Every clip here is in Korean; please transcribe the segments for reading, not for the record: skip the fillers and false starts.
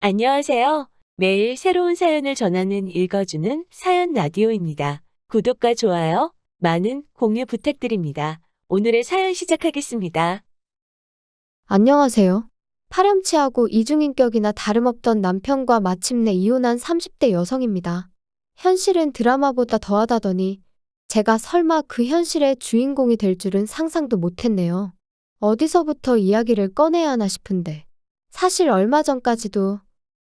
안녕하세요. 매일 새로운 사연을 전하는 읽어주는 사연 라디오입니다. 구독과 좋아요, 많은 공유 부탁드립니다. 오늘의 사연 시작하겠습니다. 안녕하세요. 파렴치하고 이중인격이나 다름없던 남편과 마침내 이혼한 30대 여성입니다. 현실은 드라마보다 더하다더니 제가 설마 그 현실의 주인공이 될 줄은 상상도 못했네요. 어디서부터 이야기를 꺼내야 하나 싶은데 사실 얼마 전까지도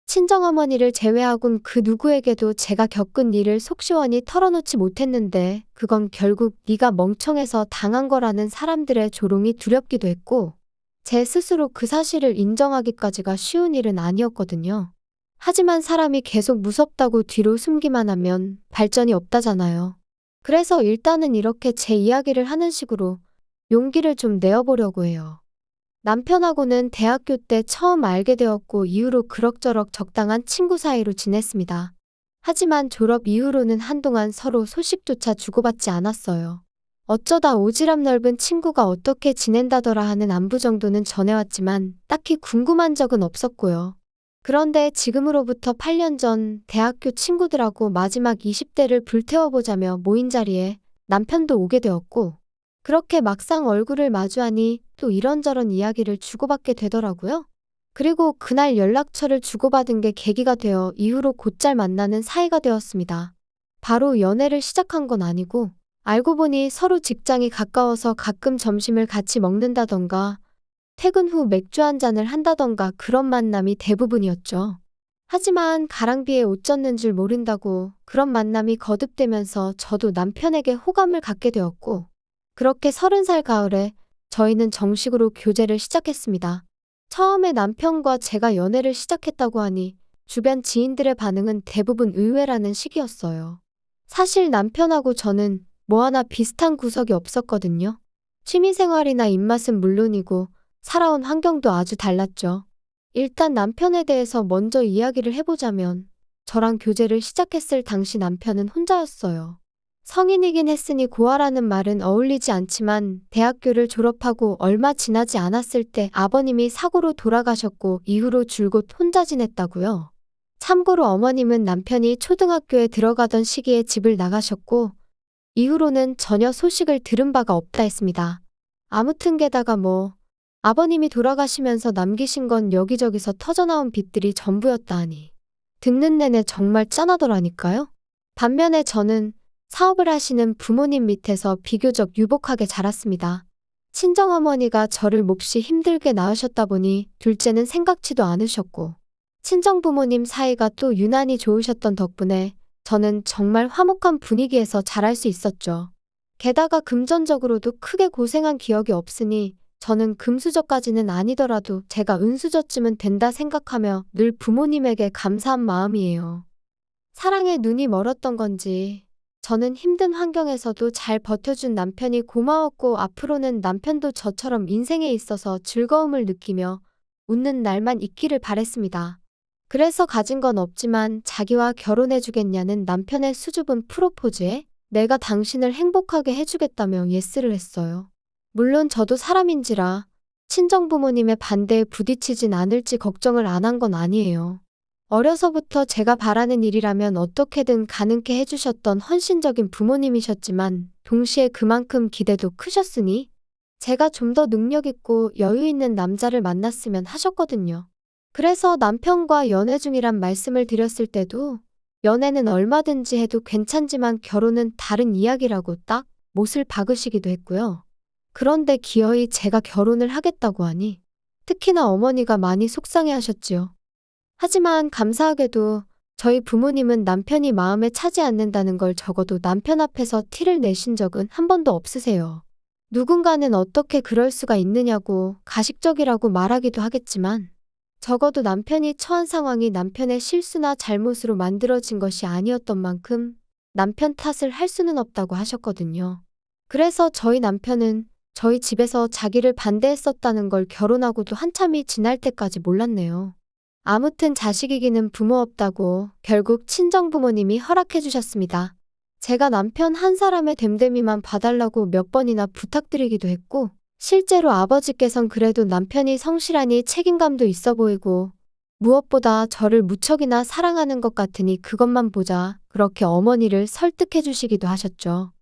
친정어머니를 제외하곤 그 누구에게도 제가 겪은 일을 속 시원히 털어놓지 못했는데 그건 결국 네가 멍청해서 당한 거라는 사람들의 조롱이 두렵기도 했고 제 스스로 그 사실을 인정하기까지가 쉬운 일은 아니었거든요. 하지만 사람이 계속 무섭다고 뒤로 숨기만 하면 발전이 없다잖아요. 그래서 일단은 이렇게 제 이야기를 하는 식으로 용기를 좀 내어보려고 해요. 남편하고는 대학교 때 처음 알게 되었고 이후로 그럭저럭 적당한 친구 사이로 지냈습니다. 하지만 졸업 이후로는 한동안 서로 소식조차 주고받지 않았어요. 어쩌다 오지랖 넓은 친구가 어떻게 지낸다더라 하는 안부 정도는 전해왔지만 딱히 궁금한 적은 없었고요. 그런데 지금으로부터 8년 전 대학교 친구들하고 마지막 20대를 불태워보자며 모인 자리에 남편도 오게 되었고 그렇게 막상 얼굴을 마주하니 또 이런저런 이야기를 주고받게 되더라고요. 그리고 그날 연락처를 주고받은 게 계기가 되어 이후로 곧잘 만나는 사이가 되었습니다. 바로 연애를 시작한 건 아니고 알고 보니 서로 직장이 가까워서 가끔 점심을 같이 먹는다던가 퇴근 후 맥주 한 잔을 한다던가 그런 만남이 대부분이었죠. 하지만 가랑비에 옷 젖는 줄 모른다고 그런 만남이 거듭되면서 저도 남편에게 호감을 갖게 되었고 그렇게 30살 가을에 저희는 정식으로 교제를 시작했습니다. 처음에 남편과 제가 연애를 시작했다고 하니 주변 지인들의 반응은 대부분 의외라는 식이었어요. 사실 남편하고 저는 뭐 하나 비슷한 구석이 없었거든요. 취미생활이나 입맛은 물론이고 살아온 환경도 아주 달랐죠. 일단 남편에 대해서 먼저 이야기를 해보자면 저랑 교제를 시작했을 당시 남편은 혼자였어요. 성인이긴 했으니 고아라는 말은 어울리지 않지만 대학교를 졸업하고 얼마 지나지 않았을 때 아버님이 사고로 돌아가셨고 이후로 줄곧 혼자 지냈다고요. 참고로 어머님은 남편이 초등학교에 들어가던 시기에 집을 나가셨고 이후로는 전혀 소식을 들은 바가 없다 했습니다. 아무튼 게다가 아버님이 돌아가시면서 남기신 건 여기저기서 터져나온 빚들이 전부였다 하니 듣는 내내 정말 짠하더라니까요. 반면에 저는 사업을 하시는 부모님 밑에서 비교적 유복하게 자랐습니다. 친정어머니가 저를 몹시 힘들게 낳으셨다 보니 둘째는 생각지도 않으셨고 친정부모님 사이가 또 유난히 좋으셨던 덕분에 저는 정말 화목한 분위기에서 자랄 수 있었죠. 게다가 금전적으로도 크게 고생한 기억이 없으니 저는 금수저까지는 아니더라도 제가 은수저쯤은 된다 생각하며 늘 부모님에게 감사한 마음이에요. 사랑에 눈이 멀었던 건지 저는 힘든 환경에서도 잘 버텨준 남편이 고마웠고 앞으로는 남편도 저처럼 인생에 있어서 즐거움을 느끼며 웃는 날만 있기를 바랬습니다. 그래서 가진 건 없지만 자기와 결혼해주겠냐는 남편의 수줍은 프로포즈에 내가 당신을 행복하게 해주겠다며 예스를 했어요. 물론 저도 사람인지라 친정부모님의 반대에 부딪히진 않을지 걱정을 안 한 건 아니에요. 어려서부터 제가 바라는 일이라면 어떻게든 가능케 해주셨던 헌신적인 부모님이셨지만 동시에 그만큼 기대도 크셨으니 제가 좀 더 능력 있고 여유 있는 남자를 만났으면 하셨거든요. 그래서 남편과 연애 중이란 말씀을 드렸을 때도 연애는 얼마든지 해도 괜찮지만 결혼은 다른 이야기라고 딱 못을 박으시기도 했고요. 그런데 기어이 제가 결혼을 하겠다고 하니 특히나 어머니가 많이 속상해하셨지요. 하지만 감사하게도 저희 부모님은 남편이 마음에 차지 않는다는 걸 적어도 남편 앞에서 티를 내신 적은 한 번도 없으세요. 누군가는 어떻게 그럴 수가 있느냐고 가식적이라고 말하기도 하겠지만 적어도 남편이 처한 상황이 남편의 실수나 잘못으로 만들어진 것이 아니었던 만큼 남편 탓을 할 수는 없다고 하셨거든요. 그래서 저희 남편은 저희 집에서 자기를 반대했었다는 걸 결혼하고도 한참이 지날 때까지 몰랐네요. 아무튼 자식 이기는 부모 없다고 결국 친정부모님이 허락해 주셨습니다. 제가 남편 한 사람의 됨됨이만 봐달라고 몇 번이나 부탁드리기도 했고 실제로 아버지께선 그래도 남편이 성실하니 책임감도 있어 보이고 무엇보다 저를 무척이나 사랑하는 것 같으니 그것만 보자. 그렇게 어머니를 설득해 주시기도 하셨죠.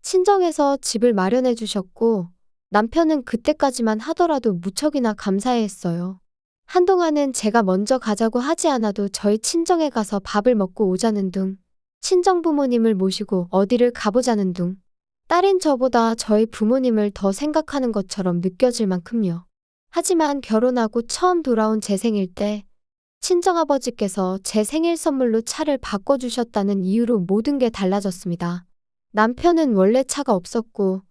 친정에서 집을 마련해 주셨고 남편은 그때까지만 하더라도 무척이나 감사해 했어요. 한동안은 제가 먼저 가자고 하지 않아도 저희 친정에 가서 밥을 먹고 오자는 둥, 친정 부모님을 모시고 어디를 가보자는 둥, 딸인 저보다 저희 부모님을 더 생각하는 것처럼 느껴질 만큼요. 하지만 결혼하고 처음 돌아온 제 생일 때 친정아버지께서 제 생일 선물로 차를 바꿔주셨다는 이유로 모든 게 달라졌습니다. 남편은 원래 차가 없었고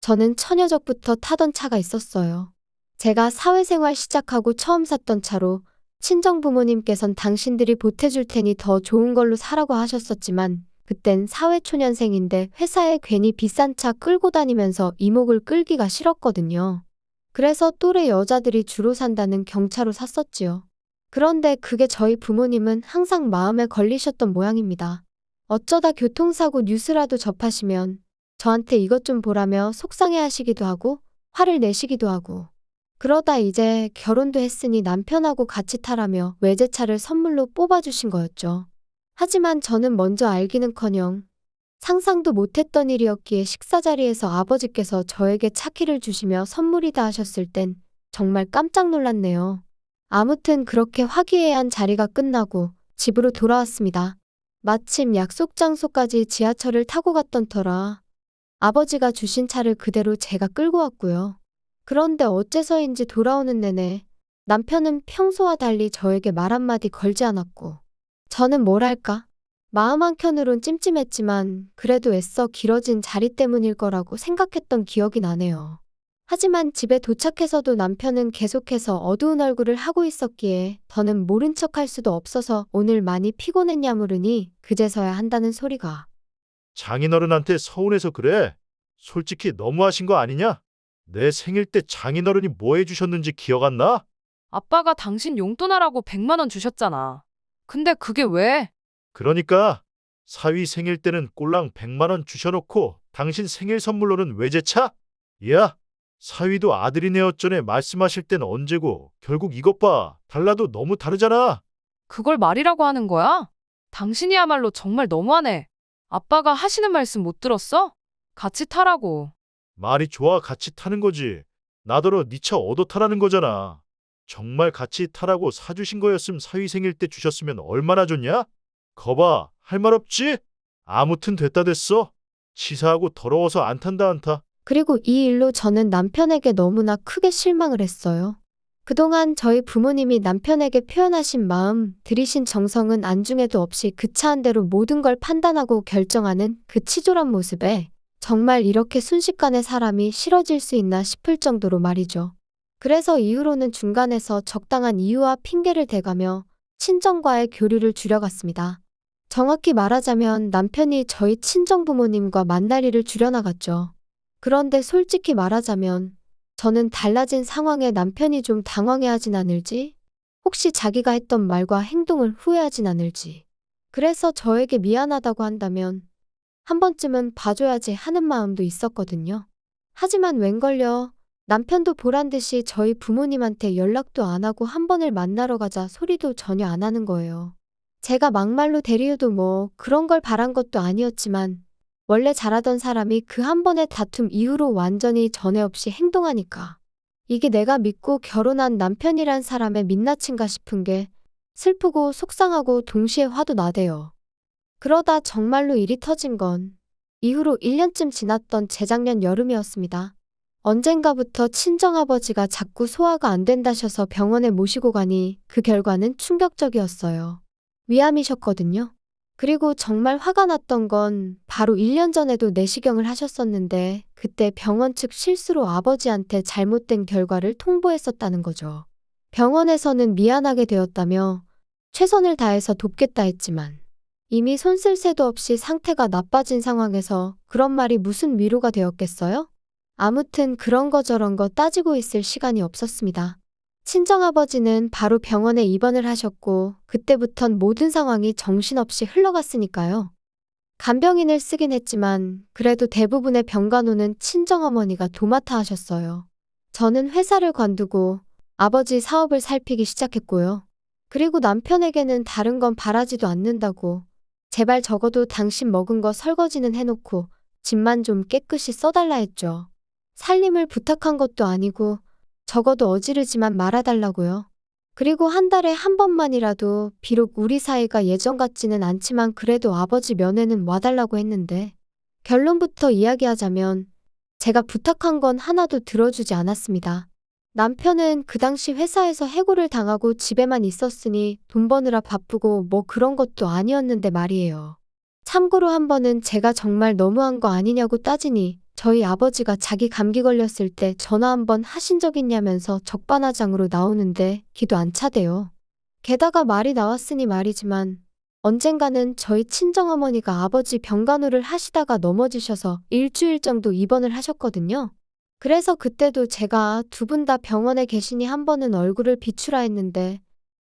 저는 처녀적부터 타던 차가 있었어요. 제가 사회생활 시작하고 처음 샀던 차로 친정 부모님께선 당신들이 보태줄 테니 더 좋은 걸로 사라고 하셨었지만 그땐 사회초년생인데 회사에 괜히 비싼 차 끌고 다니면서 이목을 끌기가 싫었거든요. 그래서 또래 여자들이 주로 산다는 경차로 샀었지요. 그런데 그게 저희 부모님은 항상 마음에 걸리셨던 모양입니다. 어쩌다 교통사고 뉴스라도 접하시면 저한테 이것 좀 보라며 속상해 하시기도 하고 화를 내시기도 하고 그러다 이제 결혼도 했으니 남편하고 같이 타라며 외제차를 선물로 뽑아주신 거였죠. 하지만 저는 먼저 알기는커녕 상상도 못했던 일이었기에 식사 자리에서 아버지께서 저에게 차키를 주시며 선물이다 하셨을 땐 정말 깜짝 놀랐네요. 아무튼 그렇게 화기애애한 자리가 끝나고 집으로 돌아왔습니다. 마침 약속 장소까지 지하철을 타고 갔던 터라 아버지가 주신 차를 그대로 제가 끌고 왔고요. 그런데 어째서인지 돌아오는 내내 남편은 평소와 달리 저에게 말 한마디 걸지 않았고 저는 뭐랄까 마음 한켠으론 찜찜했지만 그래도 애써 길어진 자리 때문일 거라고 생각했던 기억이 나네요. 하지만 집에 도착해서도 남편은 계속해서 어두운 얼굴을 하고 있었기에 더는 모른 척할 수도 없어서 오늘 많이 피곤했냐 물으니 그제서야 한다는 소리가 장인어른한테 서운해서 그래. 솔직히 너무하신 거 아니냐? 내 생일 때 장인어른이 뭐 해주셨는지 기억 안 나? 아빠가 당신 용돈하라고 100만 원 주셨잖아. 근데 그게 왜? 그러니까 사위 생일 때는 꼴랑 100만 원 주셔놓고 당신 생일 선물로는 외제차? 야, 사위도 아들이네 어쩌네 말씀하실 땐 언제고 결국 이것 봐. 달라도 너무 다르잖아. 그걸 말이라고 하는 거야? 당신이야말로 정말 너무하네. 아빠가 하시는 말씀 못 들었어? 같이 타라고. 말이 좋아 같이 타는 거지. 나더러 네 차 얻어 타라는 거잖아. 정말 같이 타라고 사주신 거였음 사위 생일 때 주셨으면 얼마나 좋냐? 거봐, 할 말 없지? 아무튼 됐다 됐어. 치사하고 더러워서 안 탄다 안 타. 그리고 이 일로 저는 남편에게 너무나 크게 실망을 했어요. 그동안 저희 부모님이 남편에게 표현하신 마음, 들이신 정성은 안중에도 없이 그 차 한 대로 모든 걸 판단하고 결정하는 그 치졸한 모습에 정말 이렇게 순식간에 사람이 싫어질 수 있나 싶을 정도로 말이죠. 그래서 이후로는 중간에서 적당한 이유와 핑계를 대가며 친정과의 교류를 줄여갔습니다. 정확히 말하자면 남편이 저희 친정 부모님과 만날 일을 줄여나갔죠. 그런데 솔직히 말하자면 저는 달라진 상황에 남편이 좀 당황해하진 않을지, 혹시 자기가 했던 말과 행동을 후회하진 않을지, 그래서 저에게 미안하다고 한다면 한 번쯤은 봐줘야지 하는 마음도 있었거든요. 하지만 웬걸요. 남편도 보란 듯이 저희 부모님한테 연락도 안 하고 한 번을 만나러 가자 소리도 전혀 안 하는 거예요. 제가 막말로 대리해도 뭐 그런 걸 바란 것도 아니었지만 원래 잘하던 사람이 그 한 번의 다툼 이후로 완전히 전에 없이 행동하니까 이게 내가 믿고 결혼한 남편이란 사람의 민낯인가 싶은 게 슬프고 속상하고 동시에 화도 나대요. 그러다 정말로 일이 터진 건 이후로 1년쯤 지났던 재작년 여름이었습니다. 언젠가부터 친정아버지가 자꾸 소화가 안 된다셔서 병원에 모시고 가니 그 결과는 충격적이었어요. 위암이셨거든요. 그리고 정말 화가 났던 건 바로 1년 전에도 내시경을 하셨었는데 그때 병원 측 실수로 아버지한테 잘못된 결과를 통보했었다는 거죠. 병원에서는 미안하게 되었다며 최선을 다해서 돕겠다 했지만 이미 손 쓸 새도 없이 상태가 나빠진 상황에서 그런 말이 무슨 위로가 되었겠어요? 아무튼 그런 거 저런 거 따지고 있을 시간이 없었습니다. 친정아버지는 바로 병원에 입원을 하셨고 그때부턴 모든 상황이 정신없이 흘러갔으니까요. 간병인을 쓰긴 했지만 그래도 대부분의 병간호는 친정어머니가 도맡아 하셨어요. 저는 회사를 관두고 아버지 사업을 살피기 시작했고요. 그리고 남편에게는 다른 건 바라지도 않는다고. 제발 적어도 당신 먹은 거 설거지는 해놓고 집만 좀 깨끗이 써달라 했죠. 살림을 부탁한 것도 아니고 적어도 어지르지만 말아달라고요. 그리고 한 달에 한 번만이라도 비록 우리 사이가 예전 같지는 않지만 그래도 아버지 면회는 와달라고 했는데 결론부터 이야기하자면 제가 부탁한 건 하나도 들어주지 않았습니다. 남편은 그 당시 회사에서 해고를 당하고 집에만 있었으니 돈 버느라 바쁘고 뭐 그런 것도 아니었는데 말이에요. 참고로 한 번은 제가 정말 너무한 거 아니냐고 따지니 저희 아버지가 자기 감기 걸렸을 때 전화 한 번 하신 적 있냐면서 적반하장으로 나오는데 기도 안 차대요. 게다가 말이 나왔으니 말이지만 언젠가는 저희 친정어머니가 아버지 병간호를 하시다가 넘어지셔서 일주일 정도 입원을 하셨거든요. 그래서 그때도 제가 두 분 다 병원에 계시니 한 번은 얼굴을 비추라 했는데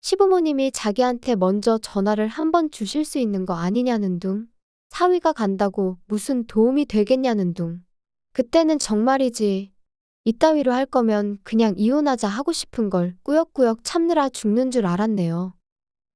시부모님이 자기한테 먼저 전화를 한 번 주실 수 있는 거 아니냐는 둥, 사위가 간다고 무슨 도움이 되겠냐는 둥. 그때는 정말이지. 이따위로 할 거면 그냥 이혼하자 하고 싶은 걸 꾸역꾸역 참느라 죽는 줄 알았네요.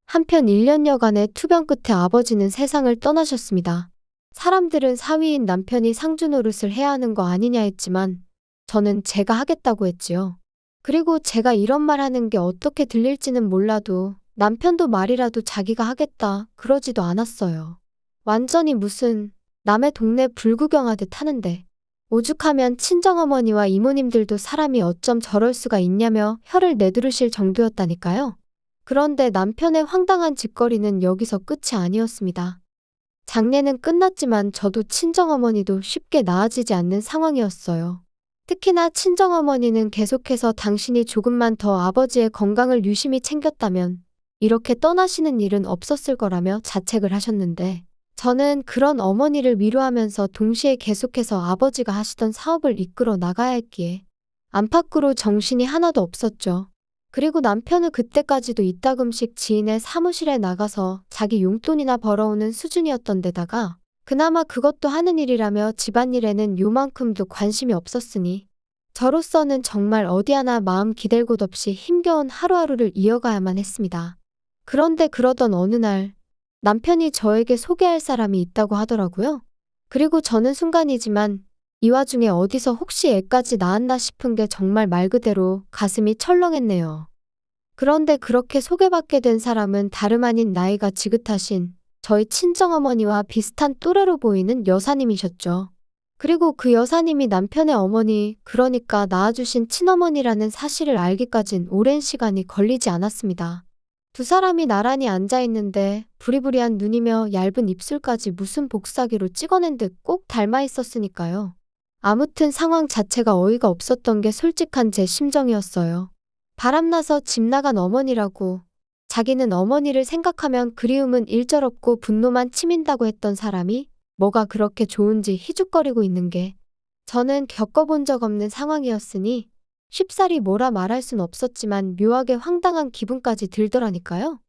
한편 1년여간의 투병 끝에 아버지는 세상을 떠나셨습니다. 사람들은 사위인 남편이 상주 노릇을 해야 하는 거 아니냐 했지만 저는 제가 하겠다고 했지요. 그리고 제가 이런 말 하는 게 어떻게 들릴지는 몰라도 남편도 말이라도 자기가 하겠다 그러지도 않았어요. 완전히 무슨 남의 동네 불구경하듯 하는데 오죽하면 친정어머니와 이모님들도 사람이 어쩜 저럴 수가 있냐며 혀를 내두르실 정도였다니까요. 그런데 남편의 황당한 짓거리는 여기서 끝이 아니었습니다. 장례는 끝났지만 저도 친정어머니도 쉽게 나아지지 않는 상황이었어요. 특히나 친정어머니는 계속해서 당신이 조금만 더 아버지의 건강을 유심히 챙겼다면 이렇게 떠나시는 일은 없었을 거라며 자책을 하셨는데 저는 그런 어머니를 위로하면서 동시에 계속해서 아버지가 하시던 사업을 이끌어 나가야 했기에 안팎으로 정신이 하나도 없었죠. 그리고 남편은 그때까지도 이따금씩 지인의 사무실에 나가서 자기 용돈이나 벌어오는 수준이었던 데다가 그나마 그것도 하는 일이라며 집안일에는 요만큼도 관심이 없었으니 저로서는 정말 어디 하나 마음 기댈 곳 없이 힘겨운 하루하루를 이어가야만 했습니다. 그런데 그러던 어느 날 남편이 저에게 소개할 사람이 있다고 하더라고요. 그리고 저는 순간이지만 이 와중에 어디서 혹시 애까지 낳았나 싶은 게 정말 말 그대로 가슴이 철렁했네요. 그런데 그렇게 소개받게 된 사람은 다름 아닌 나이가 지긋하신 저희 친정어머니와 비슷한 또래로 보이는 여사님이셨죠. 그리고 그 여사님이 남편의 어머니, 그러니까 낳아주신 친어머니라는 사실을 알기까진 오랜 시간이 걸리지 않았습니다. 두 사람이 나란히 앉아있는데 부리부리한 눈이며 얇은 입술까지 무슨 복사기로 찍어낸 듯 꼭 닮아 있었으니까요. 아무튼 상황 자체가 어이가 없었던 게 솔직한 제 심정이었어요. 바람나서 집 나간 어머니라고 자기는 어머니를 생각하면 그리움은 일절없고 분노만 치민다고 했던 사람이 뭐가 그렇게 좋은지 희죽거리고 있는 게 저는 겪어본 적 없는 상황이었으니 쉽사리 뭐라 말할 순 없었지만 묘하게 황당한 기분까지 들더라니까요.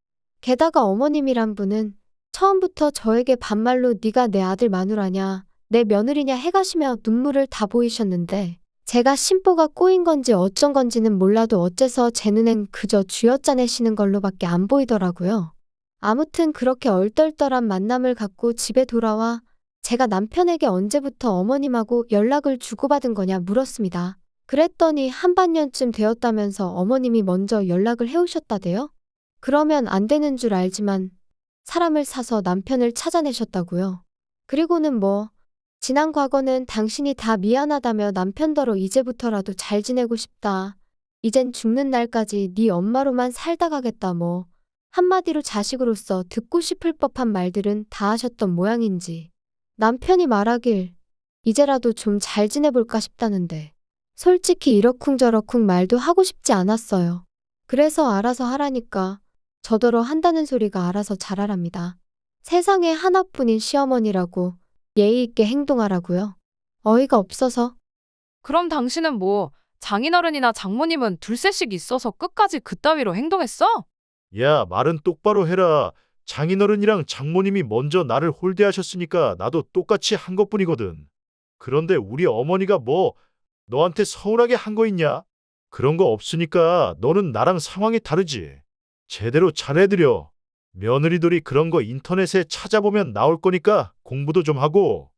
게다가 어머님이란 분은 처음부터 저에게 반말로 네가 내 아들 마누라냐 내 며느리냐 해가시며 눈물을 다 보이셨는데 제가 심보가 꼬인 건지 어쩐 건지는 몰라도 어째서 제 눈엔 그저 쥐어짜내시는 걸로밖에 안 보이더라고요. 아무튼 그렇게 얼떨떨한 만남을 갖고 집에 돌아와 제가 남편에게 언제부터 어머님하고 연락을 주고받은 거냐 물었습니다. 그랬더니 한반년쯤 되었다면서 어머님이 먼저 연락을 해오셨다대요. 그러면 안 되는 줄 알지만 사람을 사서 남편을 찾아내셨다고요. 그리고는 뭐 지난 과거는 당신이 다 미안하다며 남편더러 이제부터라도 잘 지내고 싶다. 이젠 죽는 날까지 네 엄마로만 살다 가겠다 뭐 한마디로 자식으로서 듣고 싶을 법한 말들은 다 하셨던 모양인지 남편이 말하길 이제라도 좀 잘 지내볼까 싶다는데 솔직히 이러쿵저러쿵 말도 하고 싶지 않았어요. 그래서 알아서 하라니까 저더러 한다는 소리가 알아서 잘하랍니다. 세상에 하나뿐인 시어머니라고 예의 있게 행동하라고요. 어이가 없어서. 그럼 당신은 뭐 장인어른이나 장모님은 둘셋씩 있어서 끝까지 그따위로 행동했어? 야, 말은 똑바로 해라. 장인어른이랑 장모님이 먼저 나를 홀대하셨으니까 나도 똑같이 한 것뿐이거든. 그런데 우리 어머니가 뭐 너한테 서운하게 한 거 있냐? 그런 거 없으니까 너는 나랑 상황이 다르지. 제대로 잘해드려. 며느리들이 그런 거 인터넷에 찾아보면 나올 거니까 공부도 좀 하고.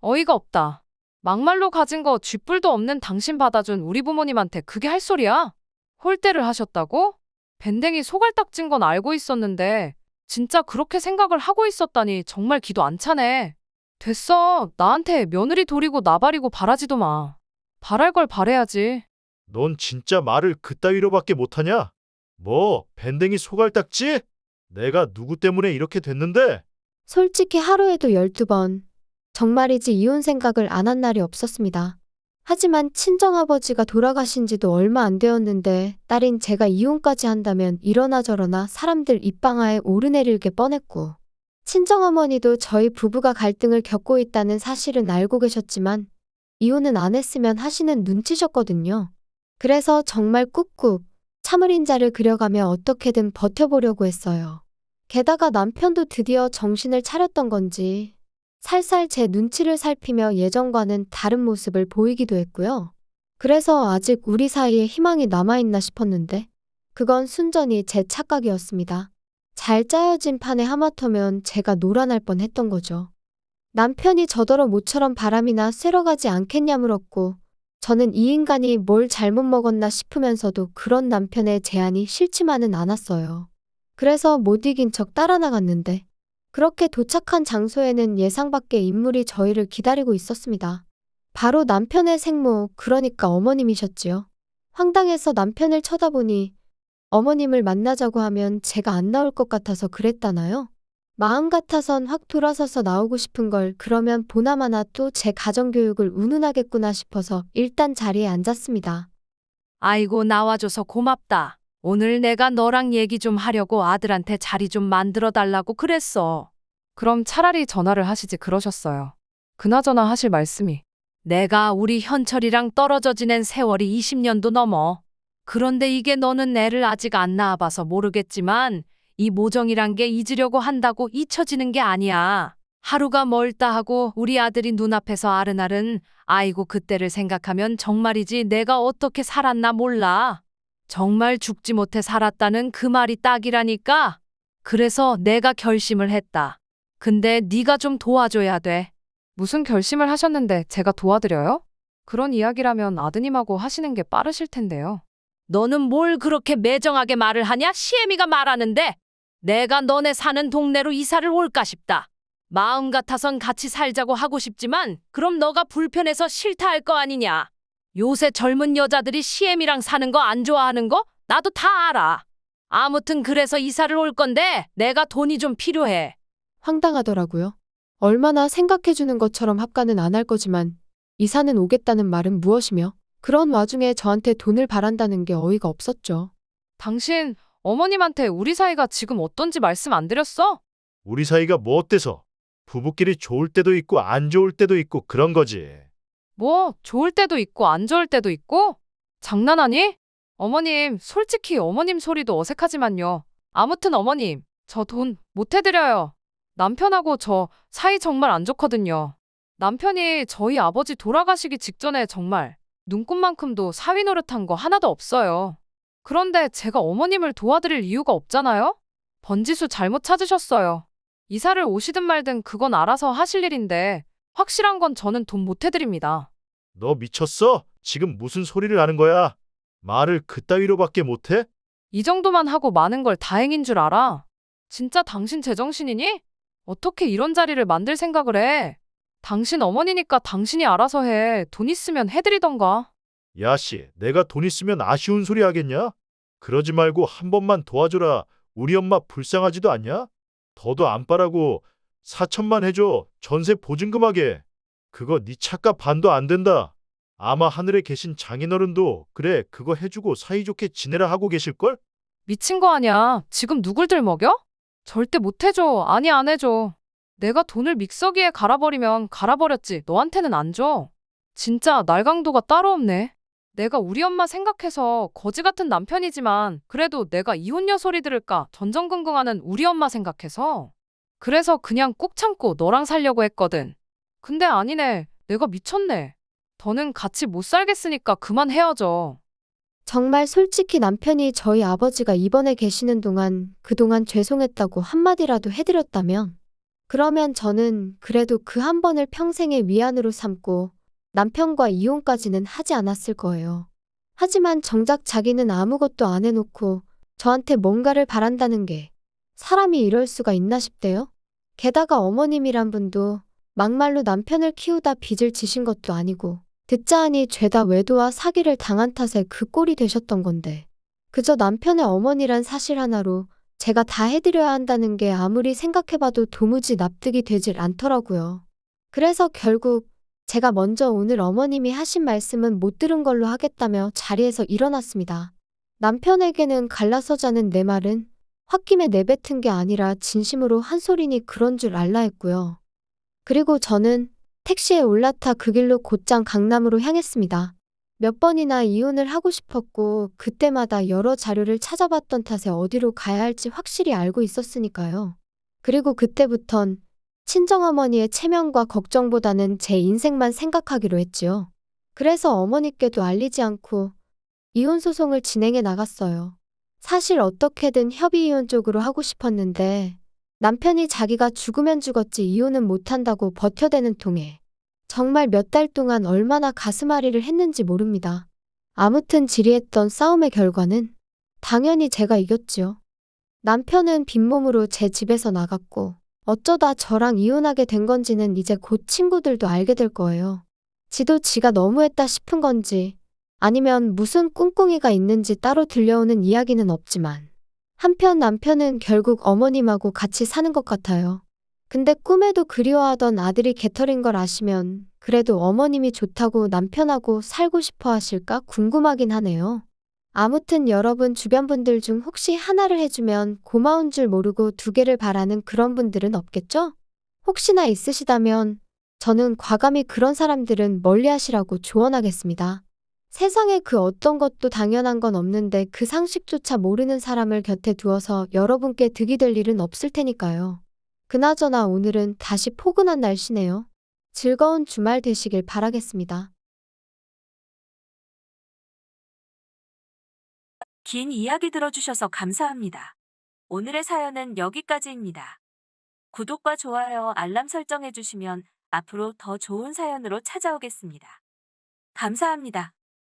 어이가 없다. 막말로 가진 거 쥐뿔도 없는 당신 받아준 우리 부모님한테 그게 할 소리야? 홀대를 하셨다고? 밴댕이 소갈딱 찐 건 알고 있었는데 진짜 그렇게 생각을 하고 있었다니 정말 기도 안 차네. 됐어. 나한테 며느리 도리고 나발이고 바라지도 마. 바랄 걸 바래야지. 넌 진짜 말을 그따위로밖에 못하냐? 뭐 밴댕이 소갈딱지? 내가 누구 때문에 이렇게 됐는데? 솔직히 하루에도 12번. 정말이지 이혼 생각을 안 한 날이 없었습니다. 하지만 친정아버지가 돌아가신 지도 얼마 안 되었는데 딸인 제가 이혼까지 한다면 이러나 저러나 사람들 입방아에 오르내리게 뻔했고, 친정어머니도 저희 부부가 갈등을 겪고 있다는 사실은 알고 계셨지만 이혼은 안 했으면 하시는 눈치셨거든요. 그래서 정말 꾹꾹 참을 인자를 그려가며 어떻게든 버텨보려고 했어요. 게다가 남편도 드디어 정신을 차렸던 건지 살살 제 눈치를 살피며 예전과는 다른 모습을 보이기도 했고요. 그래서 아직 우리 사이에 희망이 남아있나 싶었는데 그건 순전히 제 착각이었습니다. 잘 짜여진 판에 하마터면 제가 놀아날 뻔했던 거죠. 남편이 저더러 모처럼 바람이나 쐬러 가지 않겠냐 물었고, 저는 이 인간이 뭘 잘못 먹었나 싶으면서도 그런 남편의 제안이 싫지만은 않았어요. 그래서 못 이긴 척 따라 나갔는데, 그렇게 도착한 장소에는 예상 밖의 인물이 저희를 기다리고 있었습니다. 바로 남편의 생모, 그러니까 어머님이셨지요. 황당해서 남편을 쳐다보니 어머님을 만나자고 하면 제가 안 나올 것 같아서 그랬다나요? 마음 같아선 확 돌아서서 나오고 싶은 걸 그러면 보나마나 또 제 가정교육을 운운하겠구나 싶어서 일단 자리에 앉았습니다. 아이고 나와줘서 고맙다. 오늘 내가 너랑 얘기 좀 하려고 아들한테 자리 좀 만들어 달라고 그랬어. 그럼 차라리 전화를 하시지 그러셨어요. 그나저나 하실 말씀이. 내가 우리 현철이랑 떨어져 지낸 세월이 20년도 넘어. 그런데 이게 너는 애를 아직 안 낳아봐서 모르겠지만 이 모정이란 게 잊으려고 한다고 잊혀지는 게 아니야. 하루가 멀다 하고 우리 아들이 눈앞에서 아른아른 아이고 그때를 생각하면 정말이지 내가 어떻게 살았나 몰라. 정말 죽지 못해 살았다는 그 말이 딱이라니까. 그래서 내가 결심을 했다. 근데 네가 좀 도와줘야 돼. 무슨 결심을 하셨는데 제가 도와드려요? 그런 이야기라면 아드님하고 하시는 게 빠르실 텐데요. 너는 뭘 그렇게 매정하게 말을 하냐? 시애미가 말하는데. 내가 너네 사는 동네로 이사를 올까 싶다. 마음 같아선 같이 살자고 하고 싶지만 그럼 너가 불편해서 싫다 할 거 아니냐. 요새 젊은 여자들이 시애미랑 사는 거 안 좋아하는 거 나도 다 알아. 아무튼 그래서 이사를 올 건데 내가 돈이 좀 필요해. 황당하더라고요. 얼마나 생각해주는 것처럼 합가는 안 할 거지만 이사는 오겠다는 말은 무엇이며 그런 와중에 저한테 돈을 바란다는 게 어이가 없었죠. 당신 어머님한테 우리 사이가 지금 어떤지 말씀 안 드렸어? 우리 사이가 뭐 어때서? 부부끼리 좋을 때도 있고 안 좋을 때도 있고 그런 거지. 뭐 좋을 때도 있고 안 좋을 때도 있고? 장난하니? 어머님, 솔직히 어머님 소리도 어색하지만요. 아무튼 어머님, 저 돈 못 해드려요. 남편하고 저 사이 정말 안 좋거든요. 남편이 저희 아버지 돌아가시기 직전에 정말 눈꽃만큼도 사위 노릇한 거 하나도 없어요. 그런데 제가 어머님을 도와드릴 이유가 없잖아요? 번지수 잘못 찾으셨어요. 이사를 오시든 말든 그건 알아서 하실 일인데 확실한 건 저는 돈 못 해드립니다. 너 미쳤어? 지금 무슨 소리를 하는 거야? 말을 그따위로밖에 못해? 이 정도만 하고 많은 걸 다행인 줄 알아. 진짜 당신 제정신이니? 어떻게 이런 자리를 만들 생각을 해? 당신 어머니니까 당신이 알아서 해. 돈 있으면 해드리던가. 야씨, 내가 돈 있으면 아쉬운 소리 하겠냐? 그러지 말고 한 번만 도와줘라. 우리 엄마 불쌍하지도 않냐? 더도 안 바라고 4천만 해줘. 전세 보증금하게. 그거 네 차값 반도 안 된다. 아마 하늘에 계신 장인어른도 그래 그거 해주고 사이좋게 지내라 하고 계실걸? 미친 거 아니야. 지금 누굴 들먹여? 절대 못 해줘. 아니 안 해줘. 내가 돈을 믹서기에 갈아버리면 갈아버렸지. 너한테는 안 줘. 진짜 날강도가 따로 없네. 내가 우리 엄마 생각해서 거지 같은 남편이지만 그래도 내가 이혼녀 소리 들을까 전전긍긍하는 우리 엄마 생각해서 그래서 그냥 꾹 참고 너랑 살려고 했거든. 근데 아니네. 내가 미쳤네. 더는 같이 못 살겠으니까 그만 헤어져. 정말 솔직히 남편이 저희 아버지가 입원해 계시는 동안 그동안 죄송했다고 한마디라도 해드렸다면, 그러면 저는 그래도 그 한 번을 평생의 위안으로 삼고 남편과 이혼까지는 하지 않았을 거예요. 하지만 정작 자기는 아무것도 안 해놓고 저한테 뭔가를 바란다는 게 사람이 이럴 수가 있나 싶대요. 게다가 어머님이란 분도 막말로 남편을 키우다 빚을 지신 것도 아니고 듣자 하니 죄다 외도와 사기를 당한 탓에 그 꼴이 되셨던 건데, 그저 남편의 어머니란 사실 하나로 제가 다 해드려야 한다는 게 아무리 생각해봐도 도무지 납득이 되질 않더라고요. 그래서 결국 제가 먼저 오늘 어머님이 하신 말씀은 못 들은 걸로 하겠다며 자리에서 일어났습니다. 남편에게는 갈라서 자는 내 말은 홧김에 내뱉은 게 아니라 진심으로 한 소리니 그런 줄 알라 했고요. 그리고 저는 택시에 올라타 그 길로 곧장 강남으로 향했습니다. 몇 번이나 이혼을 하고 싶었고 그때마다 여러 자료를 찾아봤던 탓에 어디로 가야 할지 확실히 알고 있었으니까요. 그리고 그때부턴 친정어머니의 체면과 걱정보다는 제 인생만 생각하기로 했지요. 그래서 어머니께도 알리지 않고 이혼 소송을 진행해 나갔어요. 사실 어떻게든 협의 이혼 쪽으로 하고 싶었는데 남편이 자기가 죽으면 죽었지 이혼은 못한다고 버텨대는 통에 정말 몇 달 동안 얼마나 가슴앓이를 했는지 모릅니다. 아무튼 지리했던 싸움의 결과는 당연히 제가 이겼지요. 남편은 빈몸으로 제 집에서 나갔고 어쩌다 저랑 이혼하게 된 건지는 이제 곧 친구들도 알게 될 거예요. 지도 지가 너무했다 싶은 건지 아니면 무슨 꿍꿍이가 있는지 따로 들려오는 이야기는 없지만 한편 남편은 결국 어머님하고 같이 사는 것 같아요. 근데 꿈에도 그리워하던 아들이 개털인 걸 아시면 그래도 어머님이 좋다고 남편하고 살고 싶어 하실까 궁금하긴 하네요. 아무튼 여러분 주변 분들 중 혹시 하나를 해주면 고마운 줄 모르고 두 개를 바라는 그런 분들은 없겠죠? 혹시나 있으시다면 저는 과감히 그런 사람들은 멀리 하시라고 조언하겠습니다. 세상에 그 어떤 것도 당연한 건 없는데 그 상식조차 모르는 사람을 곁에 두어서 여러분께 득이 될 일은 없을 테니까요. 그나저나 오늘은 다시 포근한 날씨네요. 즐거운 주말 되시길 바라겠습니다. 긴 이야기 들어주셔서 감사합니다. 오늘의 사연은 여기까지입니다. 구독과 좋아요, 알람 설정해주시면 앞으로 더 좋은 사연으로 찾아오겠습니다. 감사합니다.